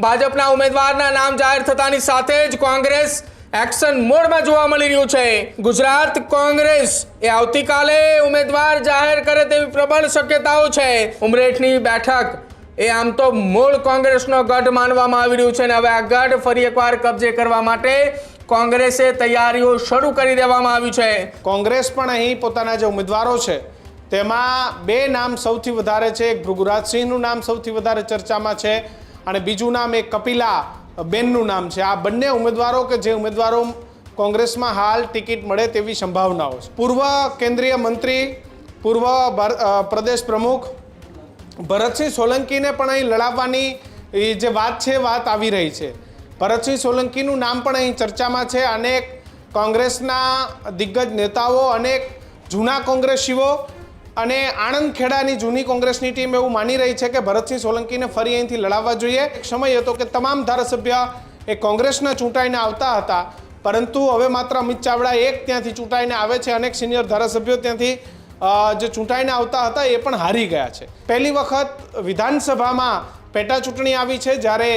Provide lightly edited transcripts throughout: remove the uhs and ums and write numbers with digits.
ભાજપના ઉમેદવારના નામ જાહેર થતાની સાથે જ કોંગ્રેસ એક્શન મોડમાં જોવા મળી રહ્યું છે। ગુજરાત કોંગ્રેસ એ આવતીકાલે ઉમેદવાર જાહેર કરે તેવી પ્રબળ શક્યતાઓ છે। ઉમરેઠની બેઠક એ આમ તો મૂળ કોંગ્રેસનો ગઢ માનવામાં આવી રહ્યું છે અને હવે આ ગઢ ફરી એકવાર કબજે કરવા માટે કોંગ્રેસે તૈયારીઓ શરૂ કરી દેવામાં આવી છે। કોંગ્રેસ પણ અહીં પોતાના જે ઉમેદવારો છે તેમાં બે નામ સૌથી વધારે છે। એક ભૃગુરાજસિંહનું નામ સૌથી વધારે ચર્ચામાં છે અને બીજું નામ એક કપિલા બેનનું નામ છે। આ બંને ઉમેદવારો કે જે ઉમેદવારો કોંગ્રેસમાં હાલ ટિકિટ મળે તેવી સંભાવનાઓ છે। પૂર્વ કેન્દ્રીય મંત્રી પૂર્વ પ્રદેશ પ્રમુખ ભરતસિંહ સોલંકીને પણ અહીં લડાવવાની જે વાત છે વાત આવી રહી છે। ભરતસિંહ સોલંકીનું નામ પણ અહીં ચર્ચામાં છે। અનેક કોંગ્રેસના દિગ્ગજ નેતાઓ અનેક જૂના કોંગ્રેસીઓ અને આણંદ ખેડાની જૂની કોંગ્રેસની ટીમ એવું માની રહી છે કે ભરતસિંહ સોલંકીને ફરી અહીંથી લડાવવા જોઈએ। એક સમય હતો કે તમામ ધારાસભ્ય એ કોંગ્રેસના ચૂંટાઈને આવતા હતા, પરંતુ હવે માત્ર અમિત ચાવડા એક ત્યાંથી ચૂંટાઈને આવે છે। અનેક સિનિયર ધારાસભ્યો ત્યાંથી જે ચૂંટાઈને આવતા હતા એ પણ હારી ગયા છે। પહેલી વખત વિધાનસભામાં પેટા ચૂંટણી આવી છે, જ્યારે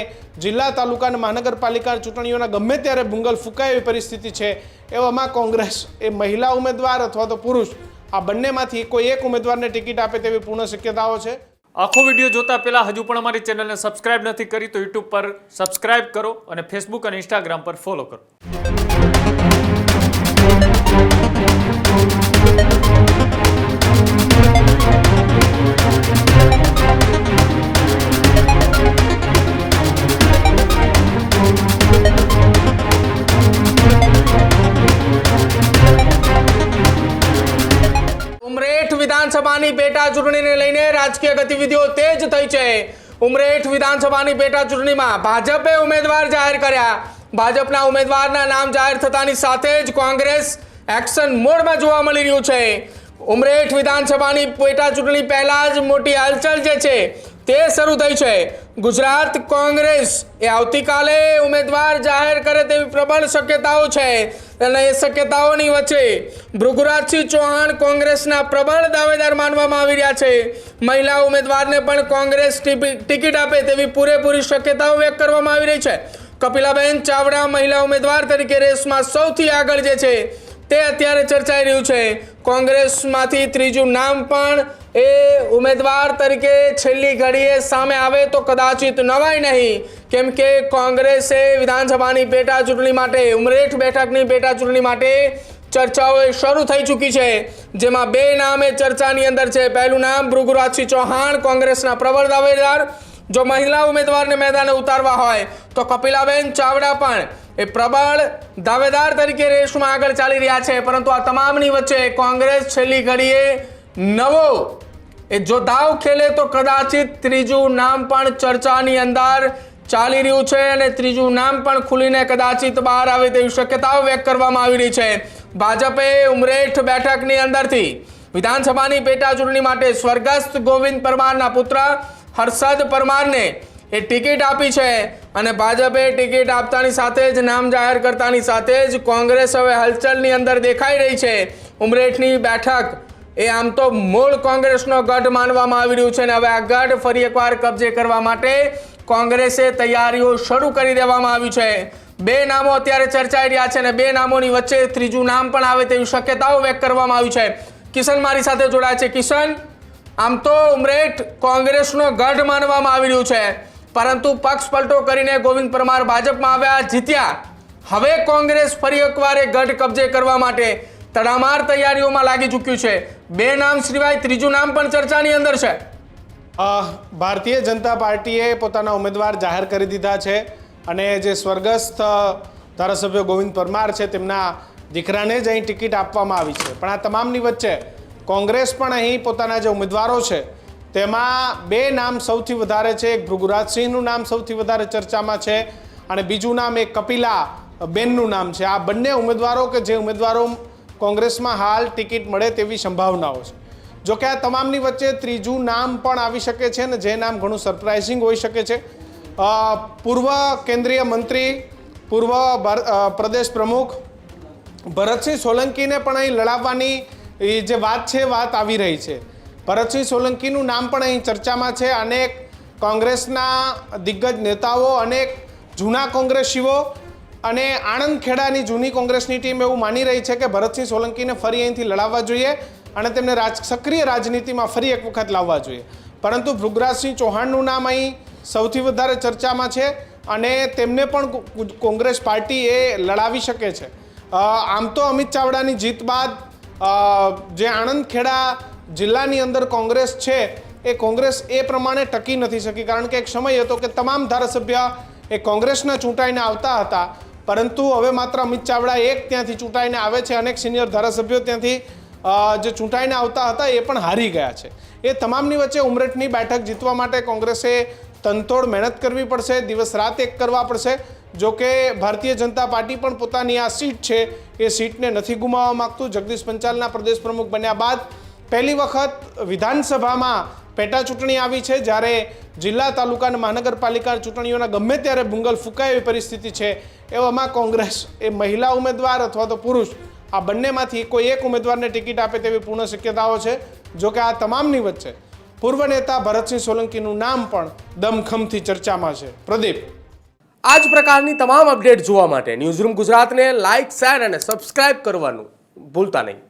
જિલ્લા તાલુકા અને મહાનગરપાલિકા ચૂંટણીઓના ગમે ત્યારે ભૂંગલ ફૂંકાય એવી પરિસ્થિતિ છે। એવામાં કોંગ્રેસ એ મહિલા ઉમેદવાર અથવા તો પુરુષ આ બંનેમાંથી કોઈ એક ઉમેદવારને ટિકિટ આપે તેવી પૂર્ણ શક્યતાઓ છે। આખો વિડીયો જોતા પહેલા હજુ પણ અમારી ચેનલને સબસ્ક્રાઇબ નથી કરી તો યુટ્યુબ પર સબસ્ક્રાઇબ કરો અને ફેસબુક અને ઇન્સ્ટાગ્રામ પર ફોલો કરો। વિધાનસભાની પેટા ચૂંટણીને લઈને રાજકીય ગતિવિધિઓ તેજ થઈ છે। ઉમરેઠ વિધાનસભાની પેટા ચૂંટણીમાં ભાજપે ઉમેદવાર જાહેર કર્યા। ભાજપના ઉમેદવારના નામ જાહેર થતાની સાથે જ કોંગ્રેસ એક્શન મોડમાં જોવા મળી રહ્યું છે। ઉમરેઠ વિધાનસભાની પેટા ચૂંટણી પહેલા જ મોટી હલચલ જે છે તે શરૂ થઈ છે। ગુજરાત કોંગ્રેસ એ આવતીકાલે ઉમેદવાર જાહેર કરે તેવી પ્રબળ શક્યતાઓ છે અને એ શક્યતાઓની વચ્ચે ભૃગુરાજસિંહ ચૌહાણ કોંગ્રેસના પ્રબળ દાવેદાર માનવામાં આવી રહ્યા છે। મહિલા ઉમેદવારને પણ કોંગ્રેસ ટિકિટ આપે તેવી પૂરેપૂરી શક્યતાઓ વ્યક્ત કરવામાં આવી રહી છે। કપિલાબેન ચાવડા મહિલા ઉમેદવાર તરીકે રેસમાં સૌથી આગળ જે છે તે અત્યારે ચર્ચાઈ રહ્યું છે। કોંગ્રેસમાંથી ત્રીજું નામ પણ એ ઉમેદવાર તરીકે છેલ્લી ઘડીએ સામે આવે તો કદાચિત નવાય નહીં, કેમ કે કોંગ્રેસે વિધાનસભાની પેટા ચૂંટણી માટે ઉમરેઠ બેઠકની પેટા ચૂંટણી માટે ચર્ચાઓ શરૂ થઈ ચૂકી છે, જેમાં બે નામ એ ચર્ચાની અંદર છે। પહેલું નામ ભૃગુરાજસિંહ ચૌહાણ કોંગ્રેસના પ્રબળ દાવેદાર। જો મહિલા ઉમેદવારને મેદાને ઉતારવા હોય તો કપિલાબેન ચાવડા પણ એ પ્રબળ દાવેદાર તરીકે રેસમાં આગળ ચાલી રહ્યા છે, પરંતુ આ તમામની વચ્ચે કોંગ્રેસ છેલ્લી ઘડીએ નવો એ જો દાવ ખેલે તો કદાચિત ત્રીજું નામ પણ ચર્ચાની અંદર ચાલી રહ્યું છે અને ત્રીજું નામ પણ ખુલીને કદાચિત બહાર આવે તેવી શક્યતાઓ વ્યક્ત કરવામાં આવી રહી છે। ભાજપે ઉમરેઠ બેઠકની અંદરથી વિધાનસભાની પેટા ચૂંટણી માટે સ્વર્ગસ્થ ગોવિંદ પરમારના પુત્ર હર્ષદ પરમારને એ ટિકિટ આપી છે અને ભાજપે ટિકિટ આપતાની સાથે જ નામ જાહેર કરતાની સાથે જ કોંગ્રેસ હવે હલચલની અંદર દેખાઈ રહી છે। ઉમરેઠની બેઠક એ આમ તો મૂળ કોંગ્રેસનો ગઢ માનવામાં આવી રહ્યું છે અને હવે આ ગઢ ફરી એકવાર કબજે કરવા માટે કોંગ્રેસે તૈયારીઓ શરૂ કરી દેવામાં આવી છે। બે નામો અત્યારે ચર્ચાઈ રહ્યા છે અને બે નામોની વચ્ચે ત્રીજું નામ પણ આવે તેવી શક્યતાઓ વ્યક્ત કરવામાં આવી છે। કિશન મારી સાથે જોડાય છે। કિશન, આમ તો ઉમરેઠ કોંગ્રેસનો ગઢ માનવામાં આવી રહ્યું છે, પરંતુ પક્ષ પલટો કરીને ગોવિંદ પરમાર ભાજપમાં આવ્યા, જીત્યા। હવે કોંગ્રેસ ફરી એકવાર ગઢ કબજે કરવા માટે તડામાર તૈયારીઓમાં લાગી ચૂક્યું છે। બે નામ સિવાય ત્રીજું નામ પણ ચર્ચાની અંદર છે। ભારતીય જનતા પાર્ટીએ પોતાના ઉમેદવાર જાહેર કરી દીધા છે અને જે સ્વર્ગસ્થ ધારાસભ્ય ગોવિંદ પરમાર છે તેમના દીકરાને જ અહીં ટિકિટ આપવામાં આવી છે। પણ આ તમામની વચ્ચે કોંગ્રેસ પણ અહીં પોતાના જે ઉમેદવારો છે તેમાં બે નામ સૌથી વધારે છે। એક ભૃગુરાજસિંહનું નામ સૌથી વધારે ચર્ચામાં છે અને બીજું નામ એક કપિલા બેનનું નામ છે। આ બંને ઉમેદવારો કે જે ઉમેદવારો કોંગ્રેસમાં હાલ ટિકિટ મળે તેવી સંભાવનાઓ છે। જો કે આ તમામની વચ્ચે ત્રીજું નામ પણ આવી શકે છે અને જે નામ ઘણું સરપ્રાઇઝિંગ હોઈ શકે છે। પૂર્વ કેન્દ્રીય મંત્રી પૂર્વ પ્રદેશ પ્રમુખ ભરતસિંહ સોલંકીને પણ અહીં લડાવવાની જે વાત છે વાત આવી રહી છે। ભરતસિંહ સોલંકીનું નામ પણ અહીં ચર્ચામાં છે। અનેક કોંગ્રેસના દિગ્ગજ નેતાઓ, અનેક જૂના કોંગ્રેસીઓ અને આણંદ ખેડાની જૂની કોંગ્રેસની ટીમ એવું માની રહી છે કે ભરતસિંહ સોલંકીને ફરી અહીંથી લડાવવા જોઈએ અને તેમને સક્રિય રાજનીતિમાં ફરી એક વખત લાવવા જોઈએ. પરંતુ ભૃગરાજસિંહ ચૌહાણનું નામ અહીં સૌથી વધારે ચર્ચામાં છે અને તેમને પણ કોંગ્રેસ પાર્ટી એ લડાવી શકે છે. આમ તો અમિત ચાવડાની જીત બાદ જે આણંદ ખેડા જિલ્લાની અંદર કોંગ્રેસ છે એ કોંગ્રેસ એ પ્રમાણે ટકી નથી શકી, કારણ કે એક સમય હતો કે તમામ ધારાસભ્ય એ કોંગ્રેસના ચૂંટાઈને આવતા હતા, પરંતુ હવે માત્ર અમિત ચાવડા એક ત્યાંથી ચૂંટાઈને આવે છે. અનેક સિનિયર ધારાસભ્યો ત્યાંથી જે ચૂંટાઈને આવતા હતા એ પણ હારી ગયા છે. એ તમામની વચ્ચે ઉમરેઠની બેઠક જીતવા માટે કોંગ્રેસે તનતોડ મહેનત કરવી પડશે, દિવસ રાત એક કરવા પડશે. જો કે ભારતીય જનતા પાર્ટી પણ પોતાની આ સીટ છે એ સીટને નથી ગુમાવવા માગતું. જગદીશ પંચાલના પ્રદેશ પ્રમુખ બન્યા બાદ પહેલી વખત વિધાનસભામાં પેટા ચૂંટણી આવી છે, જ્યારે જિલ્લા, તાલુકા અને મહાનગરપાલિકા ચૂંટણીઓના ગમે ત્યારે ભૂંગલ ફૂંકાય એવી પરિસ્થિતિ છે. એવામાં કોંગ્રેસ એ મહિલા ઉમેદવાર અથવા તો પુરુષ આ બંનેમાંથી કોઈ એક ઉમેદવારને ટિકિટ આપે તેવી પૂર્ણ શક્યતાઓ છે. જો કે આ તમામની વચ્ચે પૂર્વ નેતા ભરતસિંહ સોલંકીનું નામ પણ દમખમથી ચર્ચામાં છે. પ્રદીપ, આ જ પ્રકારની તમામ અપડેટ જોવા માટે ન્યૂઝરૂમ ગુજરાતને લાઇક, શેર અને સબસ્ક્રાઇબ કરવાનું ભૂલતા નહીં.